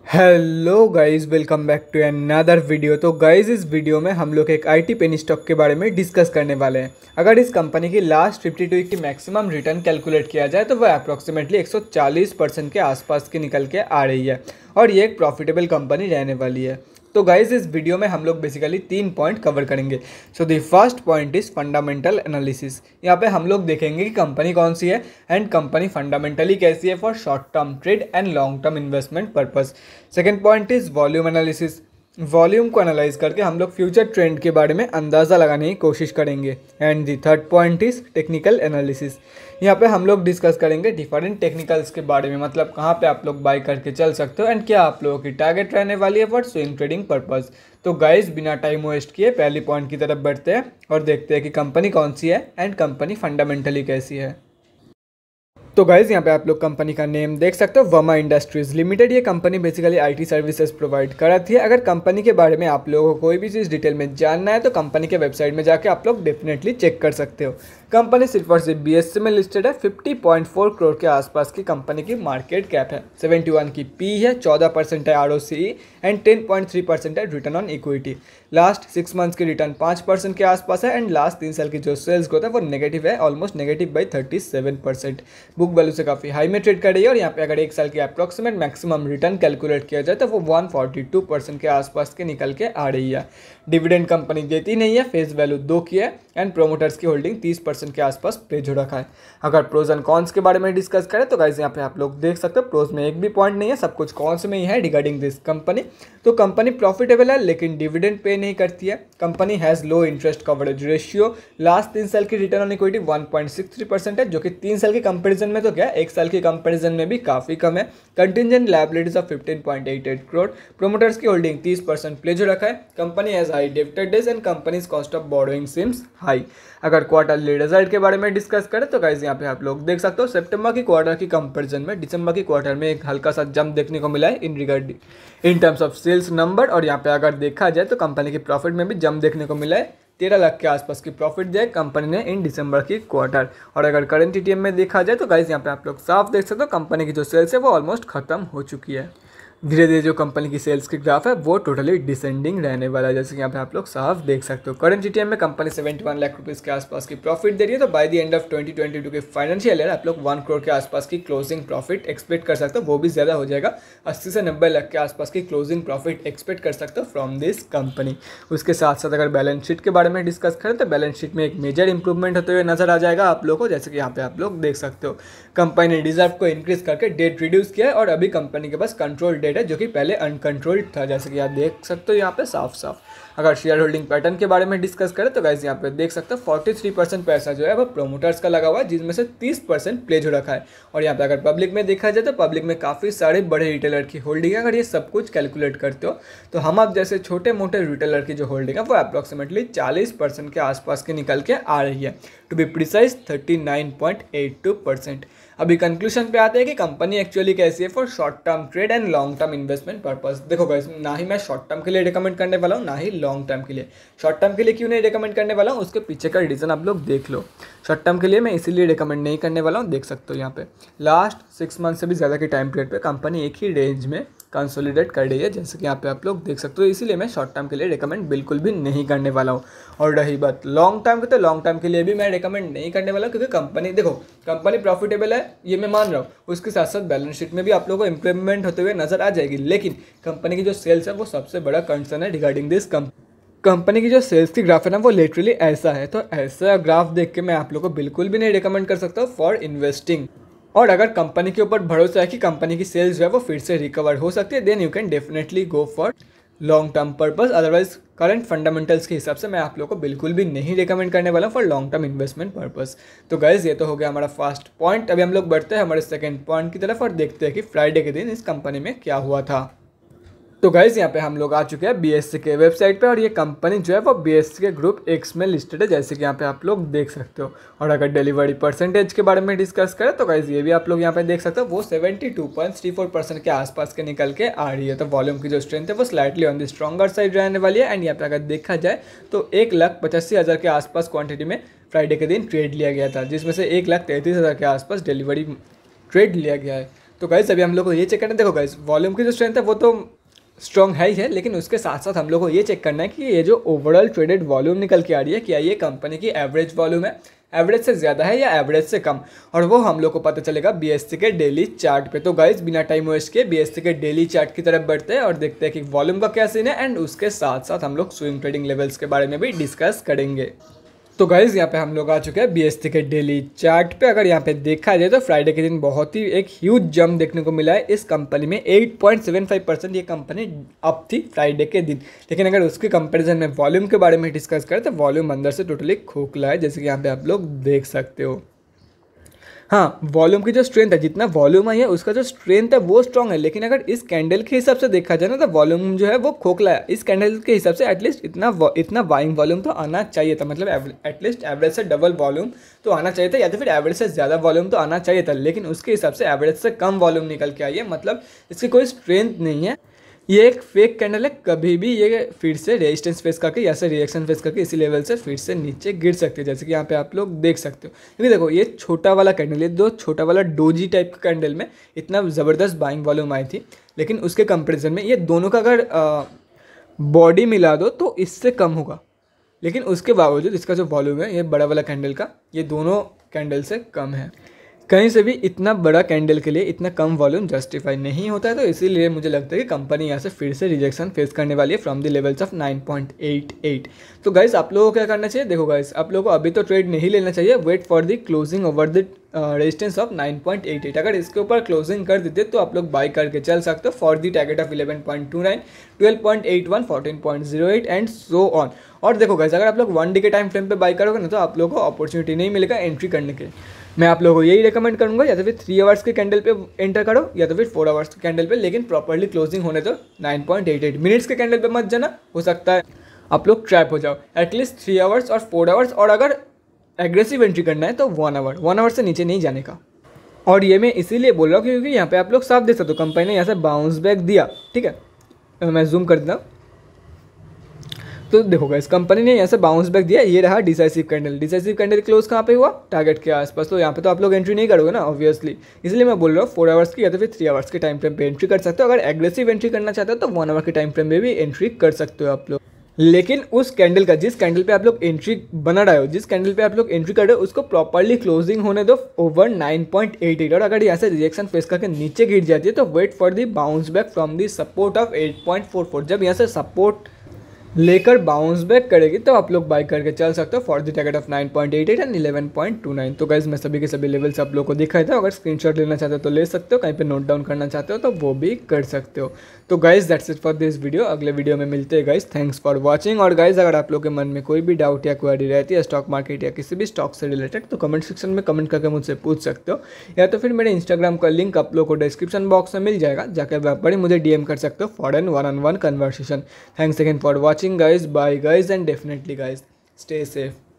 Hello guys, welcome back to another video. तो guys, इस video में हम लोग एक आईटी पेनी स्टॉक के बारे में डिस्कस करने वाले हैं। अगर इस कंपनी की लास्ट 52 वीक की मैक्सिमम रिटर्न कैलकुलेट किया जाए तो वह अप्रॉक्सीमेटली 140% के आसपास की निकल के आ रही है और ये एक प्रॉफिटेबल कंपनी रहने वाली है। तो गाइज, इस वीडियो में हम लोग बेसिकली 3 पॉइंट कवर करेंगे। So the first point is fundamental analysis. यहाँ पे हम लोग देखेंगे कि कंपनी कौन सी है एंड कंपनी फंडामेंटली कैसी है for short term trade and long term investment purpose. Second point is volume analysis. Volume को एनालाइज करके हम लोग फ्यूचर ट्रेंड के बारे में अंदाज़ा लगाने की कोशिश करेंगे। And the third point is technical analysis. यहाँ पे हम लोग डिस्कस करेंगे डिफरेंट टेक्निकल्स के बारे में, मतलब कहाँ पे आप लोग बाय करके चल सकते हो एंड क्या आप लोगों की टारगेट रहने वाली है फॉर स्विंग ट्रेडिंग पर्पस। तो गाइस, बिना टाइम वेस्ट किए पहली पॉइंट की तरफ बढ़ते हैं और देखते हैं कि कंपनी कौन सी है एंड कंपनी फंडामेंटली कैसी है। तो गाइज, यहाँ पे आप लोग कंपनी का नेम देख सकते हो, वर्मा इंडस्ट्रीज लिमिटेड। ये company basically IT services provide कराती है। अगर कंपनी के बारे में आप लोगों को कोई भी चीज़ डिटेल में जानना है तो कंपनी के वेबसाइट में जाके आप लोग डेफिनेटली चेक कर सकते हो। कंपनी सिर्फ और सिर्फ बीएससी में लिस्टेड है। 50.4 करोड़ के आसपास की कंपनी की मार्केट कैप है। 71 की पी है, 14% है आरओसीई एंड 10.3% है return on equity. Last 6 months की रिटर्न 5% के आसपास है एंड लास्ट 3 साल की जो सेल्स ग्रोथ है वो नेगेटिव है, almost negative by 37%। Book value से काफ़ी हाई में ट्रेड कर रही है और यहाँ पे अगर 1 साल की अप्रॉक्सीमेट मैक्सिमम रिटर्न कैलकुलेट किया जाए तो वो 142% के आसपास के निकल के आ रही है। डिविडेंड कंपनी देती नहीं है, फेस वैल्यू 2 की है एंड प्रोमोटर्स की होल्डिंग 30% के आसपास प्लेज हो रखा है। अगर प्रोज एंड कॉन्स के बारे में डिस्कस करें तो गाइस, यहाँ पे आप लोग देख सकते हो प्रोज में एक भी पॉइंट नहीं है, सब कुछ कॉन्स में ही है रिगार्डिंग दिस कंपनी। तो कंपनी प्रॉफिटेबल है लेकिन डिविडेंड पे नहीं करती है। Company has low interest coverage ratio. Last 3 साल की रिटर्न ऑन इक्विटी 1.63% है, जो कि 3 साल के कंपेरिजन में तो क्या 1 साल के कंपेरिजन में भी काफ़ी कम है। Contingent liabilities of 15.88 crore. Promoters की होल्डिंग 30% प्लेज हो रखा है। Company has high debtor days and company's cost of borrowing seems high. अगर क्वार्टरली रिजल्ट के बारे में डिस्कस करें तो गाइस, यहाँ पे आप लोग देख सकते हो सितंबर की क्वार्टर की कंपैरिजन में दिसंबर की क्वार्टर में एक हल्का सा जंप देखने को मिला है in terms of sales number. और यहाँ पे अगर देखा जाए तो कंपनी की प्रॉफिट में भी जंप देखने को मिला है। 13 लाख के आसपास की प्रॉफिट दिया है कंपनी ने इन दिसंबर की क्वार्टर। और अगर करंट टीटीएम में देखा जाए तो गाइस, यहाँ पे आप लोग साफ देख सकते हो कंपनी की जो सेल्स है वो ऑलमोस्ट खत्म हो चुकी है। धीरे धीरे जो कंपनी की सेल्स की ग्राफ है वो टोटली डिसेंडिंग रहने वाला है, जैसे कि यहाँ पे आप लोग साफ देख सकते हो। करंट जीटीएम में कंपनी 71 लाख रुपीज़ के आसपास की प्रॉफिट दे रही है। तो बाय द एंड ऑफ 2022 के फाइनेंशियल ईयर आप लोग 1 करोड़ के आसपास की क्लोजिंग प्रॉफिट एक्सपेक्ट कर सकते हो, वो भी ज़्यादा हो जाएगा। 80 से 90 लाख के आसपास की क्लोजिंग प्रॉफिट एक्सपेक्ट कर सकते हो फ्रॉम दिस कंपनी। उसके साथ साथ अगर बैलेंस शीट के बारे में डिस्कस करें तो बैलेंस शीट में एक मेजर इंप्रूवमेंट होते हुए नजर आ जाएगा आप लोगों को, जैसे कि यहाँ पे आप लोग देख सकते हो। कंपनी ने रिजर्व को इंक्रीज करके डेट रिड्यूस किया है और अभी कंपनी के पास कंट्रोल डेट है जो कि पहले अनकंट्रोल्ड था, जैसे कि आप देख सकते हो यहाँ पे साफ साफ। अगर शेयर होल्डिंग पैटर्न के बारे में डिस्कस करें तो गाइस, यहाँ पे देख सकते हो 43% पैसा जो है वो प्रोमोटर्स का लगा हुआ है, जिसमें से 30% प्लेज हो रखा है। और यहाँ पे अगर पब्लिक में देखा जाए तो पब्लिक में काफ़ी सारे बड़े रिटेलर की होल्डिंग है। अगर ये सब कुछ कैलकुलेट करते हो तो हम आप जैसे छोटे मोटे रिटेलर की जो होल्डिंग है वो अप्रॉक्सीमेटली 40% के आसपास की निकल के आ रही है। To be precise 39.82%। अभी कंक्लूजन पे आते हैं कि कंपनी एक्चुअली कैसी है for short term trade and long term investment purpose. देखो गाइस, ना ही मैं शॉर्ट टर्म के लिए रिकमेंड करने वाला हूँ ना ही लॉन्ग टर्म के लिए। शॉर्ट टर्म के लिए क्यों नहीं रिकमेंड करने वाला हूँ उसके पीछे का रीज़न आप लोग देख लो। शॉर्ट टर्म के लिए मैं इसीलिए रिकमेंड नहीं करने वाला हूँ, देख सकते हो यहाँ पे लास्ट 6 मंथ से भी ज़्यादा के टाइम पीरियड पे कंपनी एक ही रेंज में कंसोलिडेट कर रही है, जैसे कि यहाँ पे आप लोग देख सकते हो। इसीलिए मैं शॉर्ट टर्म के लिए रिकमेंड बिल्कुल भी नहीं करने वाला हूँ। और रही बात लॉन्ग टर्म की, तो लॉन्ग टर्म के लिए भी मैं रिकमेंड नहीं करने वाला हूँ, क्योंकि कंपनी देखो कंपनी प्रॉफिटेबल है ये मैं मान रहा हूँ, उसके साथ साथ बैलेंस शीट में भी आप लोगों को इंप्रूवमेंट होते हुए नजर आ जाएगी। लेकिन कंपनी की जो सेल्स है वो सबसे बड़ा कंसर्न है रिगार्डिंग दिस कंपनी की जो सेल्स की ग्राफ है ना वो लिटरली ऐसा है। तो ऐसा ग्राफ देख के मैं आप लोगों को बिल्कुल भी नहीं रिकमेंड कर सकता फॉर इन्वेस्टिंग। और अगर कंपनी के ऊपर भरोसा है कि कंपनी की सेल्स जो है वो फिर से रिकवर हो सकती है, then you can definitely go for long term purpose. Otherwise current fundamentals के हिसाब से मैं आप लोगों को बिल्कुल भी नहीं रिकमेंड करने वाला हूँ for long term investment purpose. तो गाइज, ये तो हो गया हमारा फर्स्ट पॉइंट। अभी हम लोग बढ़ते हैं हमारे सेकंड पॉइंट की तरफ और देखते हैं कि फ्राइडे के दिन इस कंपनी में क्या हुआ था। तो गाइज, यहाँ पे हम लोग आ चुके हैं बीएससी के वेबसाइट पे और ये कंपनी जो है वो बीएससी के ग्रुप एक्स में लिस्टेड है, जैसे कि यहाँ पे आप लोग देख सकते हो। और अगर डिलीवरी परसेंटेज के बारे में डिस्कस करें तो गाइज ये भी आप लोग यहाँ पे देख सकते हो, वो 72.34% के आसपास के निकल के आ रही है। तो वॉल्यूम की जो स्ट्रेंथ है वो slightly on the stronger side रहने वाली है। एंड यहाँ पे अगर देखा जाए तो 1,85,000 के आसपास क्वान्टिटी में फ्राइडे के दिन ट्रेड लिया गया था, जिसमें से 1,33,000 के आसपास डिलीवरी ट्रेड लिया गया है। तो गाइस अभी हम लोग को ये चेक करना है, देखो गाइस वॉल्यूम की जो स्ट्रेंथ है वो तो स्ट्रॉन्ग है ही है, लेकिन उसके साथ साथ हम लोग को ये चेक करना है कि ये जो ओवरऑल ट्रेडेड वॉल्यूम निकल के आ रही है, क्या ये कंपनी की एवरेज वॉल्यूम है, एवरेज से ज़्यादा है या एवरेज से कम, और वो हम लोग को पता चलेगा बीएससी के डेली चार्ट पे। तो गाइस बिना टाइम वेस्ट के बीएससी के डेली चार्ट की तरफ बढ़ते हैं और देखते हैं कि वॉल्यूम का क्या सीन है, एंड उसके साथ साथ हम लोग स्विंग ट्रेडिंग लेवल्स के बारे में भी डिस्कस करेंगे। तो गाइज़ यहाँ पे हम लोग आ चुके हैं बीएससी के डेली चार्ट पे। अगर यहाँ पे देखा जाए तो फ्राइडे के दिन बहुत ही एक ह्यूज जंप देखने को मिला है इस कंपनी में, 8.75% ये कंपनी अप थी फ्राइडे के दिन। लेकिन अगर उसके कंपैरिजन में वॉल्यूम के बारे में डिस्कस करें तो वॉल्यूम अंदर से टोटली खोखला है, जैसे कि यहाँ पे आप लोग देख सकते हो। हाँ, वॉल्यूम की जो स्ट्रेंथ है, जितना वॉल्यूम आई है उसका जो स्ट्रेंथ है वो स्ट्रॉन्ग है, लेकिन अगर इस कैंडल के हिसाब से देखा जाए ना तो वॉल्यूम जो है वो खोखला है। इस कैंडल के हिसाब से एटलीस्ट इतना बाइंग वॉल्यूम तो आना चाहिए था, मतलब एटलीस्ट एवरेज से डबल वॉल्यूम तो आना चाहिए था, या तो फिर एवरेज से ज़्यादा वॉल्यूम तो आना चाहिए था, लेकिन उसके हिसाब से एवरेज से कम वॉल्यूम निकल के आई है, मतलब इसकी कोई स्ट्रेंथ नहीं है। ये एक फेक कैंडल है, कभी भी ये फिर से रेजिस्टेंस फेस करके या से रिएक्शन फेस करके इसी लेवल से फिर से नीचे गिर सकती है, जैसे कि यहाँ पे आप लोग देख सकते हो। क्योंकि देखो ये छोटा वाला कैंडल, ये दो छोटा वाला डोजी टाइप का कैंडल में इतना ज़बरदस्त बाइंग वॉल्यूम आई थी, लेकिन उसके कंपेरिजन में ये दोनों का अगर बॉडी मिला दो तो इससे कम होगा, लेकिन उसके बावजूद इसका जो वॉल्यूम है ये बड़ा वाला कैंडल का, ये दोनों कैंडल से कम है। कहीं से भी इतना बड़ा कैंडल के लिए इतना कम वॉल्यूम जस्टिफाई नहीं होता है, तो इसीलिए मुझे लगता है कि कंपनी यहाँ से फिर से रिजेक्शन फेस करने वाली है फ्रॉम द लेवल्स ऑफ 9.88। तो गाइस आप लोगों को क्या करना चाहिए, देखो गाइस आप लोगों को अभी तो ट्रेड नहीं लेना चाहिए, wait for the closing over the resistance of 9.88। अगर इसके ऊपर क्लोजिंग कर देते तो आप लोग बाई करके चल सकते हो for the target of 11.29, 12.81, 14.08 and so on. और देखो गाइस अगर आप लोग 1 डे के टाइम फ्रेम पे बाई करोगे ना तो आप लोगों को अपॉर्चुनिटी नहीं मिलेगा एंट्री करने के। मैं आप लोगों को यही रेकमेंड करूंगा, या तो फिर 3 आवर्स के कैंडल पे एंटर करो या तो फिर 4 आवर्स के कैंडल पे, लेकिन प्रॉपर्ली क्लोजिंग होने तो 9.88। मिनट्स के कैंडल पे मत जाना, हो सकता है आप लोग ट्रैप हो जाओ। एटलीस्ट 3 आवर्स और 4 आवर्स, और अगर एग्रेसिव एंट्री करना है तो 1 आवर से नीचे नहीं जाने का। और ये मैं इसीलिए बोल रहा हूँ क्योंकि यहाँ पे आप लोग साफ देख सकते हो कंपनी ने यहाँ से बाउंस बैक दिया, ठीक है। मैं जूम कर देता हूँ तो देखो गाइस कंपनी ने यहाँ से बाउंस बैक दिया, ये रहा decisive candle. Decisive candle close कहाँ पे हुआ, टारगेट के आसपास, तो यहाँ पे तो आप लोग एंट्री नहीं करोगे ना ऑब्वियसली, इसलिए मैं बोल रहा हूँ 4 आवर्स की या तो फिर 3 आवर्स के टाइम फ्रेम पे एंट्री कर सकते हो। अगर एग्रेसिव एंट्री करना चाहते हो तो 1 आवर के टाइम फ्रेम में भी एंट्री कर सकते हो आप लोग, लेकिन उस कैंडल का, जिस कैंडल पे आप लोग एंट्री बना रहे हो, जिस कैंडल पे आप लोग एंट्री कर रहे हो, उसको प्रॉपर्ली क्लोजिंग होने दो ओवर 9.88। और अगर यहाँ से रिजेक्शन फेस करके नीचे गिर जाती है तो wait for the bounce back from the support of 8.44। जब यहाँ से सपोर्ट लेकर बाउंस बैक करेगी तो आप लोग बाई करके चल सकते हो for the target of 9.88 and 11.29। तो गाइज मैं सभी के सभी लेवल्स आप लोग को दिखाया था, अगर स्क्रीनशॉट लेना चाहते हो तो ले सकते हो, कहीं पे नोट डाउन करना चाहते हो तो वो भी कर सकते हो। तो guys that's it for this video, अगले वीडियो में मिलते हैं गाइज। Thanks for watching. और गाइज अगर आप लोग के मन में कोई भी डाउट या क्वेरी रहती है स्टॉक मार्केट या किसी भी स्टॉक से रिलेटेड तो कमेंट सेक्शन में कमेंट करके मुझसे पूछ सकते हो, या तो फिर मेरे इंस्टाग्राम का लिंक आप लोग को डिस्क्रिप्शन बॉक्स में मिल जाएगा, जाकर आप बड़े मुझे DM कर सकते हो for an 1-on-1 conversation. Thanks again for watching guys, bye guys, and definitely guys stay safe.